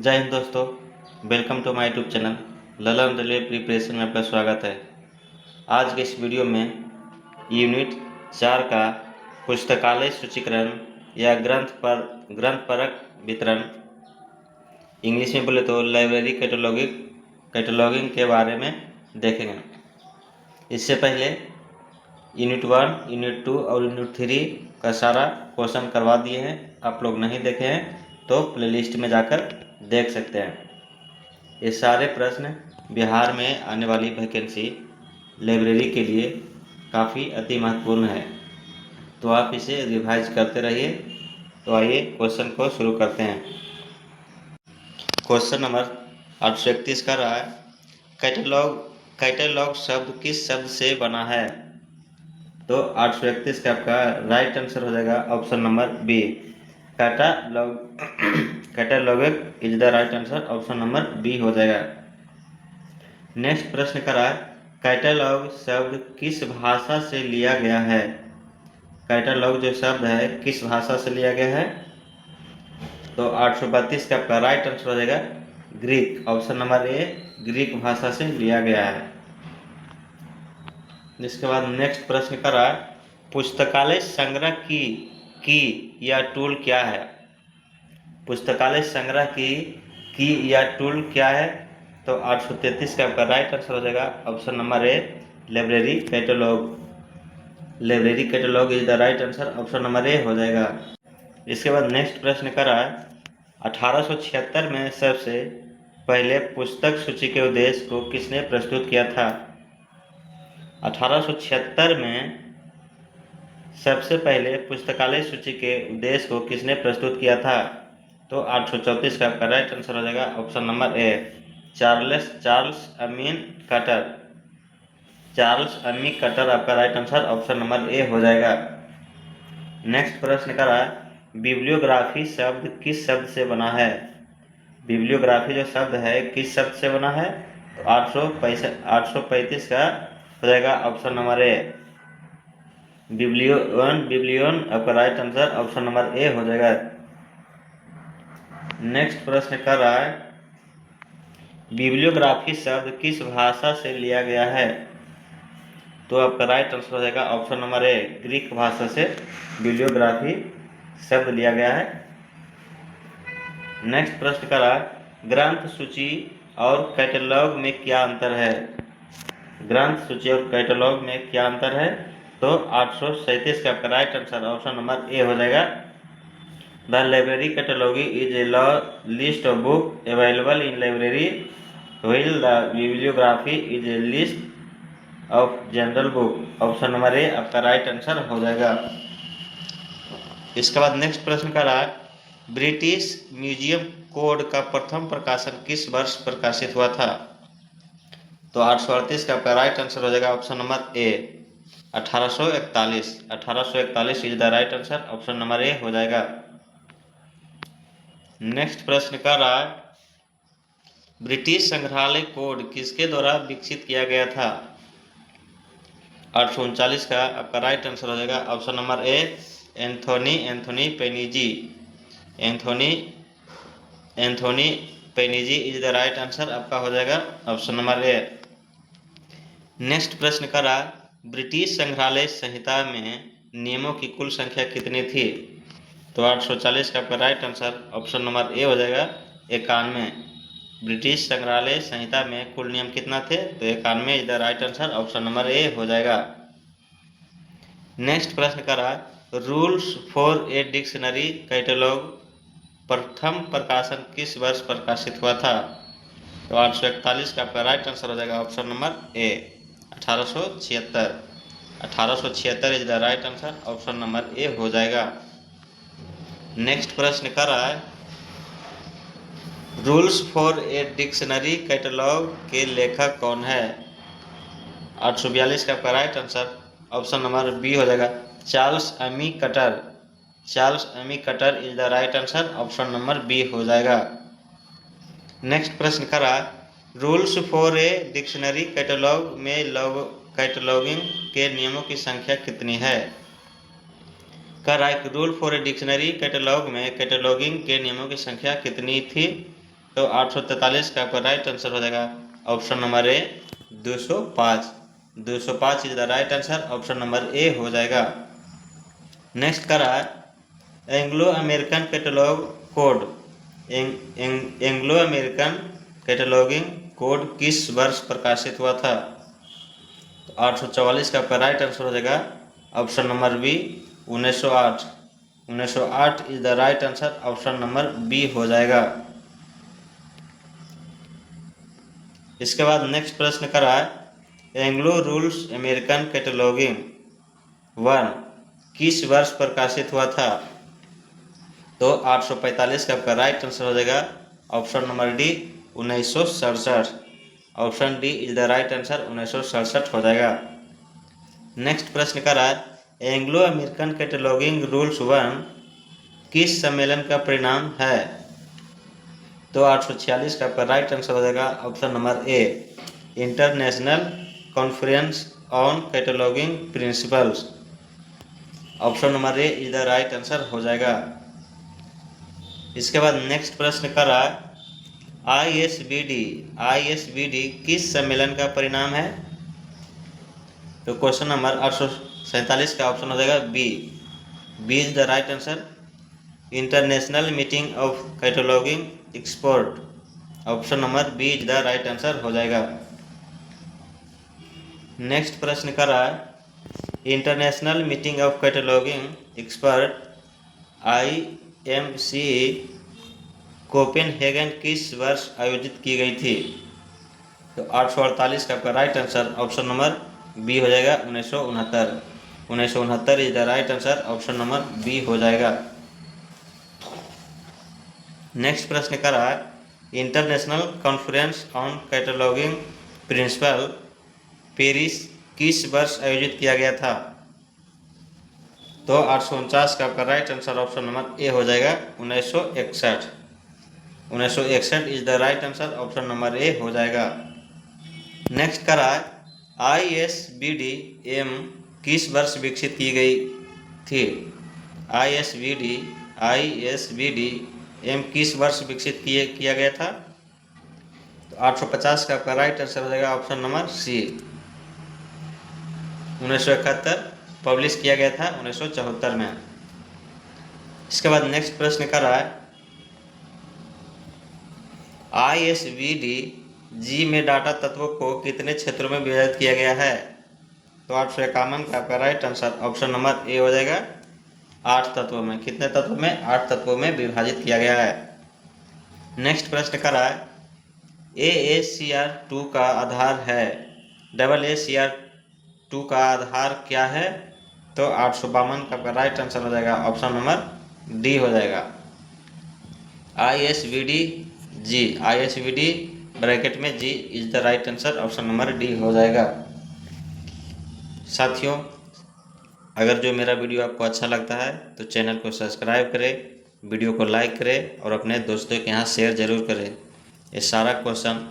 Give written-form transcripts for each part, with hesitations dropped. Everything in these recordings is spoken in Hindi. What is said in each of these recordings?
जय हिंद दोस्तों, welcome to my YouTube channel Lalan railway preparation में आपका स्वागत है। आज के इस वीडियो में यूनिट 4 का पुस्तकालय सूचीकरण या ग्रंथ परक वितरण, इंग्लिश में बोले तो लाइब्रेरी कैटलॉगिंग के बारे में देखेंगे। इससे पहले यूनिट 1, यूनिट 2 और यूनिट 3 का सारा क्वेश्चन करवा दिए हैं। आप लोग नहीं देखे हैं तो प्लेलिस्ट में जाकर देख सकते हैं। ये सारे प्रश्न बिहार में आने वाली वैकेंसी लाइब्रेरी के लिए काफ़ी अति महत्वपूर्ण है, तो आप इसे रिवाइज करते रहिए। तो आइए क्वेश्चन को शुरू करते हैं। क्वेश्चन नंबर 831 का रहा है, कैटलॉग शब्द किस शब्द से बना है? तो 831 का आपका राइट आंसर हो जाएगा option number B, catalog is the right answer, option number B हो जाएगा। नेक्स्ट प्रश्न करा, कैटलॉग शब्द किस भाषा से लिया गया है? कैटलॉग जो शब्द है किस भाषा से लिया गया है? तो 832 का आपका राइट आंसर हो जाएगा ग्रीक, ऑप्शन नंबर ए, ग्रीक भाषा से लिया गया है। इसके बाद नेक्स्ट प्रश्न करा, पुस्तकालय संग्रह की या टूल क्या है? पुस्तकालय संग्रह की या टूल क्या है? तो 833 का आपका राइट आंसर हो जाएगा option number A, library catalogue is the right answer, option number A हो जाएगा। इसके बाद नेक्स्ट प्रश्न करा, 1876 में सबसे पहले पुस्तक सूची के उद्देश्य को किसने प्रस्तुत किया था? 1876 में सबसे पहले पुस्तकालय सूची के उद्देश्य को किसने प्रस्तुत किया था? तो 834 का आपका राइट आंसर हो जाएगा ऑप्शन नंबर ए, चार्ल्स अम्मी कटर आपका right answer, option number A हो जाएगा। नेक्स्ट प्रश्न करा, बिब्लियोग्राफी शब्द किस शब्द से बना है? बिब्लियोग्राफी जो शब्द है किस शब्द से बना है? तो 835 का हो जाएगा ऑप्शन नंबर ए, बिब्लियन आपका right answer, option number A हो जाएगा। नेक्स्ट प्रश्न कर रहा है, बिब्लियोग्राफी शब्द किस भाषा से लिया गया है? तो आपका राइट आंसर हो जाएगा ऑप्शन नंबर ए, ग्रीक भाषा से बिब्लियोग्राफी शब्द लिया गया है। नेक्स्ट प्रश्न कर रहा है, ग्रंथ सूची और कैटलॉग में क्या अंतर है? ग्रंथ सूची और कैटलॉग में क्या अंतर है? तो 837 का आपका right answer, option number A हो जाएगा। The library catalogue is a list of book available in library, while the bibliography is a list of general book, option number A आपका राइट आंसर हो जाएगा। इसके बाद नेक्स्ट प्रश्न का रहा, ब्रिटिश म्यूजियम कोड का प्रथम प्रकाशन किस वर्ष प्रकाशित हुआ था? तो 838 का आपका राइट आंसर हो जाएगा option number A, 1841 is the right answer, option number A हो जाएगा। नेक्स्ट प्रश्न का रहा, ब्रिटिश संग्रहालय कोड किसके द्वारा विकसित किया गया था? 839 का आपका राइट आंसर हो जाएगा option number A, Anthony Panizzi is the right answer, आपका हो जाएगा ऑप्शन नंबर ए। नेक्स्ट प्रश्न करा, ब्रिटिश संग्रहालय संहिता में नियमों की कुल संख्या कितनी थी? तो 840 का आपका right answer, option number A हो जाएगा 91। ब्रिटिश संग्रहालय संहिता में कुल नियम कितना थे? तो 91 is the right answer, option number A हो जाएगा। नेक्स्ट प्रश्न करा, rules for a dictionary catalogue प्रथम प्रकाशन किस वर्ष प्रकाशित हुआ था? तो 841 का आपका राइट आंसर हो जाएगा option number A, 1876 is the right answer, option number A हो जाएगा। नेक्स्ट प्रश्न कर रहा है, rules for a dictionary catalog के लेखक कौन है? 842 का आपका right answer, option number B हो जाएगा, Charles Ammi Cutter is the right answer, option number B हो जाएगा। नेक्स्ट प्रश्न करा, rules for a dictionary catalog में कैटलॉगिंग के नियमों की संख्या कितनी है? कर रहा है, rule for a dictionary catalog में कैटलॉगिंग के नियमों की संख्या कितनी थी? तो 843 का आपका राइट आंसर हो जाएगा option number A 205। 205 is the right answer, option number A हो जाएगा। नेक्स्ट करा Anglo American catalogue code. Anglo American cataloguing code किस वर्ष प्रकाशित हुआ था? तो 844 का आपका राइट आंसर हो जाएगा option number B 1908। 1908 is the right answer, option number B हो जाएगा। इसके बाद नेक्स्ट प्रश्न करा एंग्लो रूल्स अमेरिकन कैटलॉगिंग 1 किस वर्ष प्रकाशित हुआ था? तो 845 का आपका राइट आंसर हो जाएगा option number D 1967। Option D is the right answer, 1967 हो जाएगा। नेक्स्ट प्रश्न का एंग्लो अमेरिकन कैटलॉगिंग रूल्स 1 किस सम्मेलन का परिणाम है? तो 846 का आपका राइट आंसर हो जाएगा option number A international conference on cataloguing principles. Option number A is the right answer हो जाएगा। इसके बाद नेक्स्ट प्रश्न कर रहा है आईएसबीडी किस सम्मेलन का परिणाम है? तो क्वेश्चन नंबर 847 का ऑप्शन हो जाएगा B is the right answer international meeting of cataloging expert. Option number B is the right answer हो जाएगा। नेक्स्ट प्रश्न कर रहा है international meeting of cataloging expert IMC Copenhagen किस वर्ष आयोजित की गई थी? तो 848 का आपका right answer option number B हो जाएगा 1969। 1969 is the right answer, option number B हो जाएगा। नेक्स्ट प्रश्न कर रहा है international conference on cataloging principle Paris किस वर्ष आयोजित किया गया था? तो 849 का आपका right answer option number A हो जाएगा 1961। 1961 is the right answer, option number A हो जाएगा। नेक्स्ट करा ISBD-M किस वर्ष विकसित की गई थी? ISBD-M किस वर्ष विकसित किया गया था? तो 850 का आपका राइट आंसर हो जाएगा ऑप्शन नंबर सी 1971 पब्लिश किया गया था 1974 में। इसके बाद नेक्स्ट प्रश्न कर रहा है ISBD-G में डाटा तत्वों को कितने क्षेत्रों में विभाजित किया गया है? तो 851 का आपका right answer option number A हो जाएगा 8 तत्वों में। कितने तत्वों में? 8 तत्वों में विभाजित किया गया है। नेक्स्ट प्रश्न कर रहा है AACR2 का आधार है, AACR2 का आधार क्या है? तो 852 का आपका राइट आंसर हो जाएगा ऑप्शन नंबर डी हो जाएगा ISBD ब्रैकेट में G is the right answer, option number D हो जाएगा। साथियों, अगर जो मेरा वीडियो आपको अच्छा लगता है तो चैनल को सब्सक्राइब करें, वीडियो को लाइक करें और अपने दोस्तों के यहाँ शेयर ज़रूर करें। ये सारा क्वेश्चन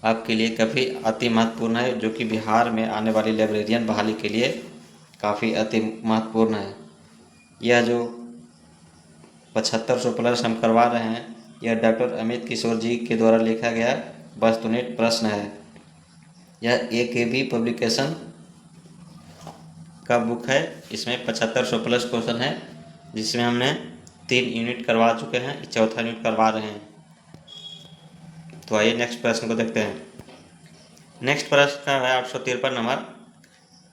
आपके लिए काफ़ी अति महत्वपूर्ण है, जो कि बिहार में आने वाली लाइब्रेरियन बहाली के लिए काफ़ी अति महत्वपूर्ण है। यह जो 7500 प्लस हम करवा रहे हैं, यह डॉक्टर अमित किशोर जी के द्वारा लिखा गया वस्तुनिष्ठ प्रश्न है। यह AKB पब्लिकेशन का बुक है। इसमें 7500 प्लस क्वेश्चन है, जिसमें हमने 3 यूनिट करवा चुके हैं, चौथा यूनिट करवा रहे हैं। तो आइए नेक्स्ट प्रश्न को देखते हैं। नेक्स्ट प्रश्न है 853 नंबर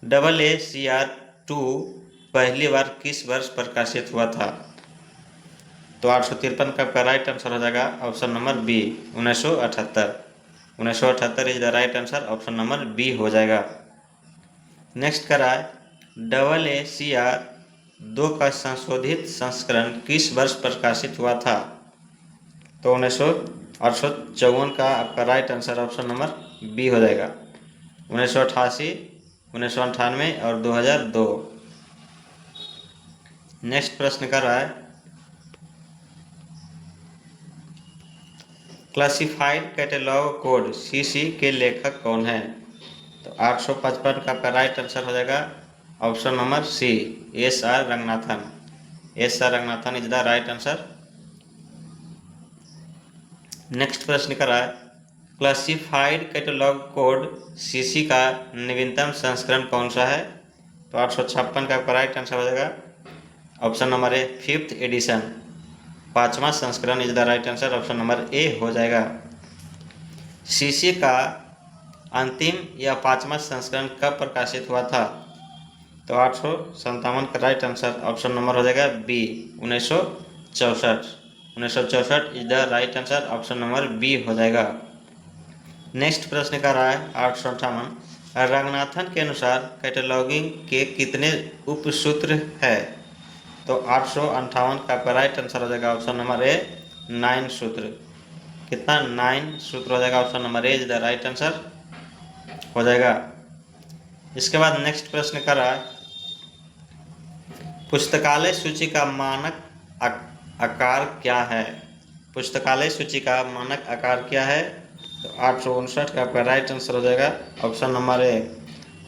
AACR2 पहली बार किस वर्ष प्रकाशित हुआ था? तो 853 का आपका राइट आंसर हो जाएगा option number B 1978। 1978 is the right answer, option number B हो जाएगा। नेक्स्ट करा AACR2 का संशोधित संस्करण किस वर्ष प्रकाशित हुआ था? तो 1954 का आपका right answer option number B हो जाएगा। 1988, 1998 और 2002। नेक्स्ट प्रश्न कर रहा है क्लासिफाइड कैटलॉग कोड CC के लेखक कौन है? तो 855 का आपका राइट आंसर हो जाएगा option number C SR Ranganathan. SR Ranganathan is the right answer. Next प्रश्न कर रहा है, क्लासिफाइड कैटलॉग कोड सीसी का नवीनतम संस्करण कौन सा है? तो 856 का राइट आंसर हो जाएगा ऑप्शन नंबर ए 5th एडिशन, 5वां संस्करण is the right answer, option number A हो जाएगा। सीसी का अंतिम या 5वां संस्करण कब प्रकाशित हुआ था? तो 857 का राइट आंसर ऑप्शन नंबर हो जाएगा B 1964, 1964 is the right answer, option number B हो जाएगा। नेक्स्ट प्रश्न का रहा है 858, रंगनाथन के अनुसार कैटलॉगिंग के कितने उपसूत्र है? तो 858 का आपका राइट आंसर हो जाएगा ऑप्शन नंबर ए 9 सूत्र। कितना? 9 सूत्र हो जाएगा, option number A is the right answer हो जाएगा। इसके बाद नेक्स्ट प्रश्न कर रहा है, पुस्तकालय सूची का मानक आकार क्या है? पुस्तकालय सूची का मानक आकार क्या है? तो 859 का आपका राइट आंसर हो जाएगा option number A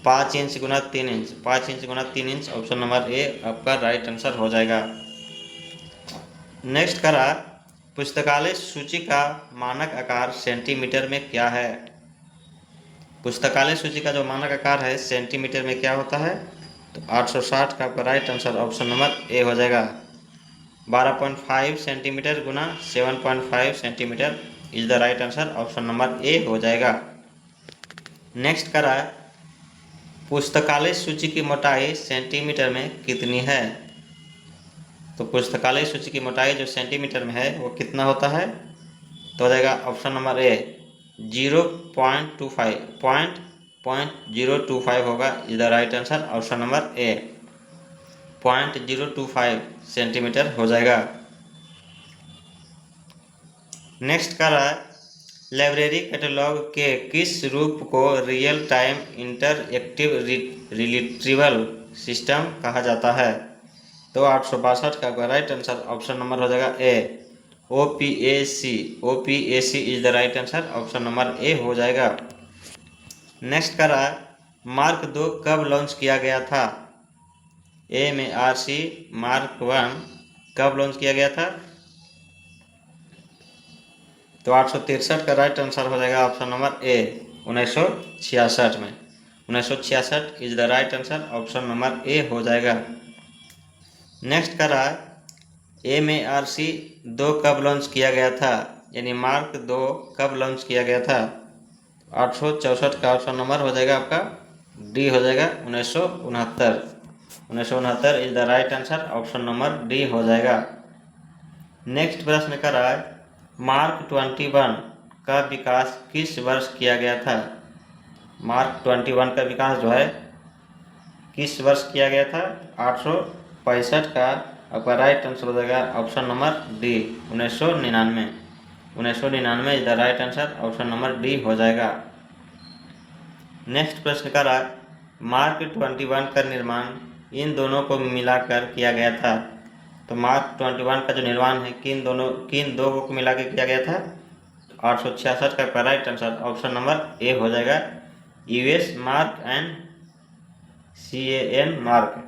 5 inch Guna 3 inch, 5 inch Guna 3 inch, option number A आपका राइट आंसर हो जाएगा। नेक्स्ट करा, पुस्तकालय सूची का मानक आकार सेंटीमीटर में क्या है? पुस्तकालय सूची का जो मानक आकार है सेंटीमीटर में क्या होता है? तो 860 का आपका right answer option number A हो जाएगा 12.5 centimetre Guna 7.5 centimetre is the right answer, option number A हो जाएगा। नेक्स्ट करा, पुस्तकालय सूची की मोटाई सेंटीमीटर में कितनी है? तो पुस्तकालय सूची की मोटाई जो सेंटीमीटर में है वो कितना होता है? तो हो जाएगा ऑप्शन नंबर ए 0.25 होगा is the right answer, option number A 0.025 centimetre हो जाएगा। नेक्स्ट कर रहा है, लाइब्रेरी कैटलॉग के किस रूप को real time interactive retrieval system कहा जाता है? तो 862 का राइट आंसर ऑप्शन नंबर हो जाएगा ए OPAC, OPAC is the right answer, option number A हो जाएगा। नेक्स्ट कर रहा है, मार्क 2 कब लॉन्च किया गया था? MARC मार्क 1 कब लॉन्च किया गया था? तो 863 का राइट आंसर हो जाएगा ऑप्शन नंबर ए 1966 में, 1966 is the right answer, option number A हो जाएगा। नेक्स्ट कर रहा है, MARC 2 कब लॉन्च किया गया था? यानी मार्क 2 कब लॉन्च किया गया था? 864 का ऑप्शन नंबर हो जाएगा आपका डी हो जाएगा 1969, 1969 is the right answer, option number D हो जाएगा। नेक्स्ट प्रश्न कर रहा है, मार्क 21 का विकास किस वर्ष किया गया था? मार्क 21 का विकास जो है किस वर्ष किया गया था? 865 का आपका राइट आंसर हो जाएगा option number D 1999, 1999 is the right answer, option number D हो जाएगा। नेक्स्ट प्रश्न का रहा, मार्क 21 का निर्माण इन दोनों को मिलाकर किया गया था। तो मार्क 21 का जो निर्माण है किन दो को मिलाकर किया गया था? 866 का right answer option number A हो जाएगा US mark and CAN mark,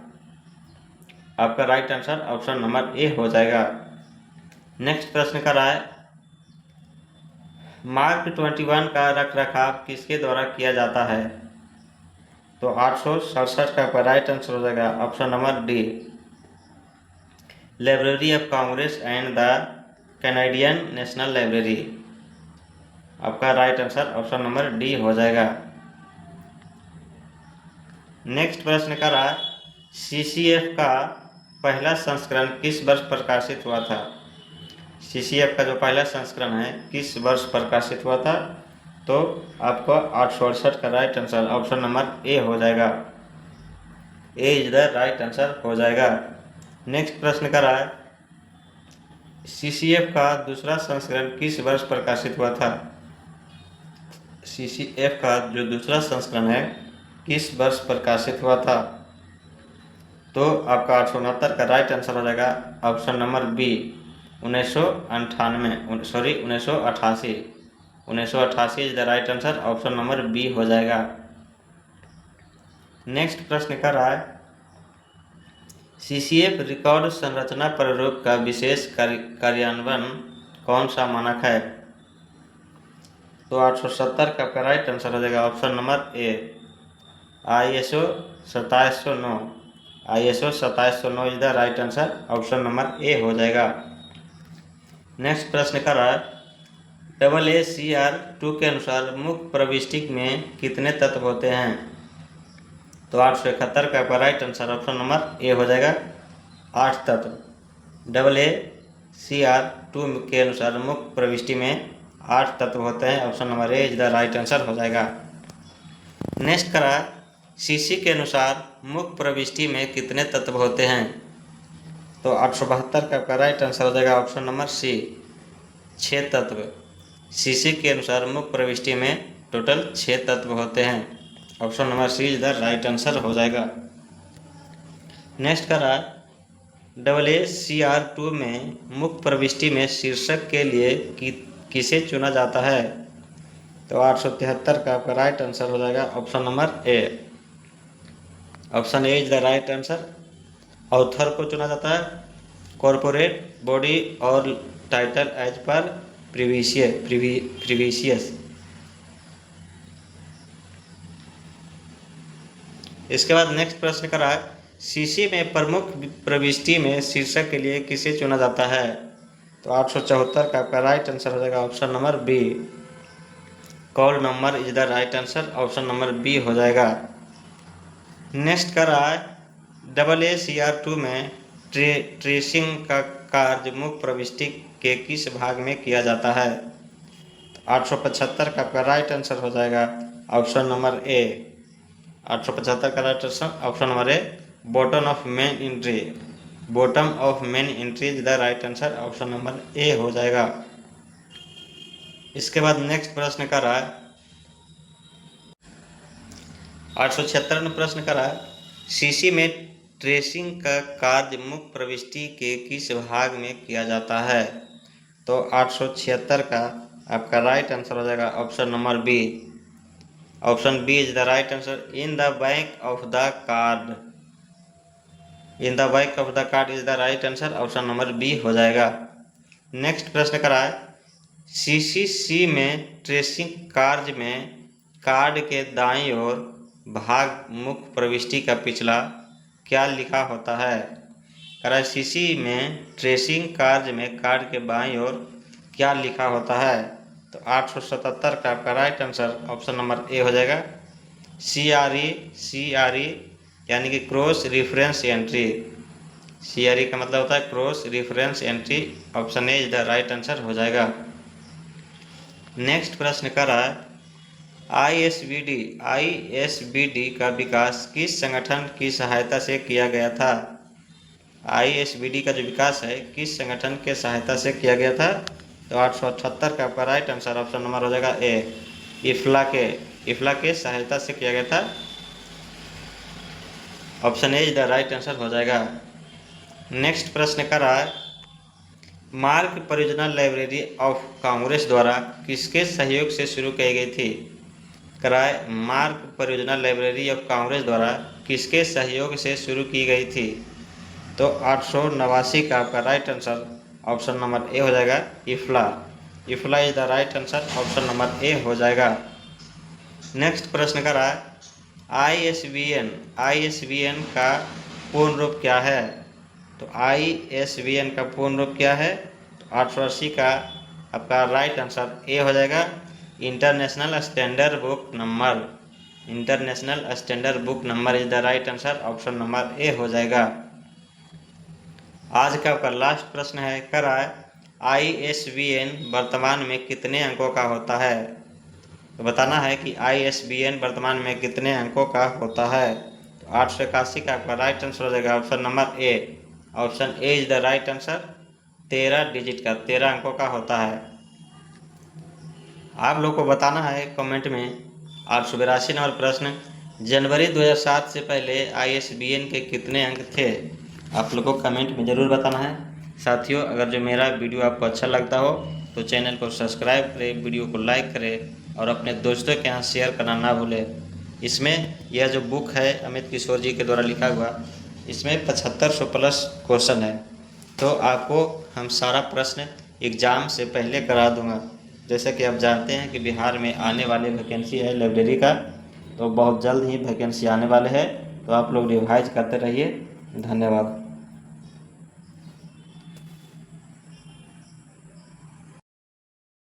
आपका right answer option number A हो जाएगा। नेक्स्ट प्रश्न का रहा है, मार्क 21 का रखरखाव किसके द्वारा किया जाता है? तो 867 का राइट आंसर हो जाएगा option number D Library of Congress and the Canadian National Library, आपका right answer option number D हो जाएगा। नेक्स्ट प्रश्न का रहा, CCF का पहला संस्करण किस वर्ष प्रकाशित हुआ था? CCF का जो पहला संस्करण है किस वर्ष प्रकाशित हुआ था? तो आपको 868 का right answer option number A हो जाएगा, ए इज द राइट आंसर हो जाएगा। नेक्स्ट प्रश्न का रहा है, CCF का दूसरा संस्करण किस वर्ष प्रकाशित हुआ था? CCF का जो दूसरा संस्करण है किस वर्ष प्रकाशित हुआ था? तो आपका 869 का राइट आंसर हो जाएगा option number B 1988 is the right answer, option number B हो जाएगा। नेक्स्ट प्रश्न कर रहा है, CCF रिकॉर्ड संरचना प्रारूप का विशेष कार्यान्वयन कौन सा मानक है? तो 870 का आपका राइट आंसर हो जाएगा option number A, ISO 2709। ISO 2709 is the right answer, option number A हो जाएगा। नेक्स्ट प्रश्न कर रहा है AACR2 के अनुसार मुख्य प्रविष्टि में कितने तत्व होते हैं? तो 871 का आपका right answer option number A हो जाएगा, 8 तत्व। AACR2 के अनुसार मुख्य प्रविष्टि में 8 तत्व होते हैं, option number A is the right answer हो जाएगा। नेक्स्ट करा CC के अनुसार मुख्य प्रविष्टि में कितने तत्व होते हैं? तो 872 का आपका राइट आंसर हो जाएगा ऑप्शन नंबर सी, 6 तत्व। CC के अनुसार मुख्य प्रविष्टि में टोटल 6 तत्व होते हैं, option number C is the right answer हो जाएगा। नेक्स्ट करा AACR2 में मुख्य प्रविष्टि में शीर्षक के लिए किसे चुना जाता है? तो 873 का आपका राइट आंसर हो जाएगा option number A, option A is the right answer. Author को चुना जाता है, कॉर्पोरेट बॉडी और टाइटल एज पर प्रीवियस। इसके बाद नेक्स्ट प्रश्न करा है CC में प्रमुख प्रविष्टि में शीर्षक के लिए किसे चुना जाता है? तो 874 का आपका राइट आंसर हो जाएगा option number B, call number is the right answer, option number B हो जाएगा। नेक्स्ट कर रहा है AACR2 में ट्रेसिंग का कार्य मुख्य प्रविष्टि के किस भाग में किया जाता है? तो 875 का आपका राइट आंसर हो जाएगा ऑप्शन नंबर ए, 875 का right answer option number A, bottom of main entry. Bottom of main entry is the right answer, option number A हो जाएगा। इसके बाद नेक्स्ट प्रश्न कर रहा है 876 प्रश्न कर रहा है CC में ट्रेसिंग का कार्य मुख्य प्रविष्टि के किस भाग में किया जाता है? तो 876 का आपका राइट आंसर हो जाएगा option number B, option B is the right answer, in the back of the card. In the back of the card is the right answer, option number B हो जाएगा। नेक्स्ट प्रश्न करा है CCC में ट्रेसिंग कार्य में कार्ड के दाईं ओर भाग मुख्य प्रविष्टि का पिछला क्या लिखा होता है? करा CC में ट्रेसिंग कार्य में कार्ड के बाईं ओर क्या लिखा होता है? तो 877 का आपका right answer option number A हो जाएगा, CRE यानी कि क्रॉस रेफरेंस एंट्री। CRE का मतलब होता है cross reference entry, option A is the right answer हो जाएगा। नेक्स्ट प्रश्न कर रहा है ISBD का विकास किस संगठन की सहायता से किया गया था? ISBD का जो विकास है किस संगठन के सहायता से किया गया था? तो 878 का आपका राइट आंसर ऑप्शन नंबर हो जाएगा ए, इफ्ला के सहायता से किया गया था, option A is the right answer हो जाएगा। नेक्स्ट प्रश्न कर रहा है मार्ग परियोजना लाइब्रेरी ऑफ कांग्रेस द्वारा किसके सहयोग से शुरू की गई थी? कराए मार्ग परियोजना लाइब्रेरी ऑफ कांग्रेस द्वारा किसके सहयोग से शुरू की गई थी? तो 889 का आपका right answer option number A हो जाएगा, इफ्ला is the right answer, option number A हो जाएगा। नेक्स्ट प्रश्न का रहा है ISBN का पूर्ण रूप क्या है? तो ISBN का पूर्ण रूप क्या है? तो 880 का आपका राइट आंसर ए हो जाएगा, international standard book number. International standard book number is the right answer, option number A हो जाएगा। आज का आपका लास्ट प्रश्न है कर रहा है ISBN वर्तमान में कितने अंकों का होता है? तो बताना है कि ISBN वर्तमान में कितने अंकों का होता है। तो 881 का आपका राइट आंसर हो जाएगा option number A, option A is the right answer, 13 digit का 13 अंकों का होता है। आप लोग को बताना है कमेंट में 882 नंबर प्रश्न, जनवरी 2007 से पहले ISBN के कितने अंक थे? आप लोग को कमेंट में ज़रूर बताना है। साथियों, अगर जो मेरा वीडियो आपको अच्छा लगता हो तो चैनल को सब्सक्राइब करें, वीडियो को लाइक करें और अपने दोस्तों के यहाँ शेयर करना ना भूलें। इसमें यह जो बुक है अमित किशोर जी के द्वारा लिखा हुआ, इसमें 7500 प्लस क्वेश्चन है, तो आपको हम सारा प्रश्न एग्ज़ाम से पहले करा दूंगा। जैसा कि आप जानते हैं कि बिहार में आने वाले वैकेंसी है लाइब्रेरी का, तो बहुत जल्द ही वैकेंसी आने वाले हैं, तो आप लोग रिवाइज करते रहिए। धन्यवाद।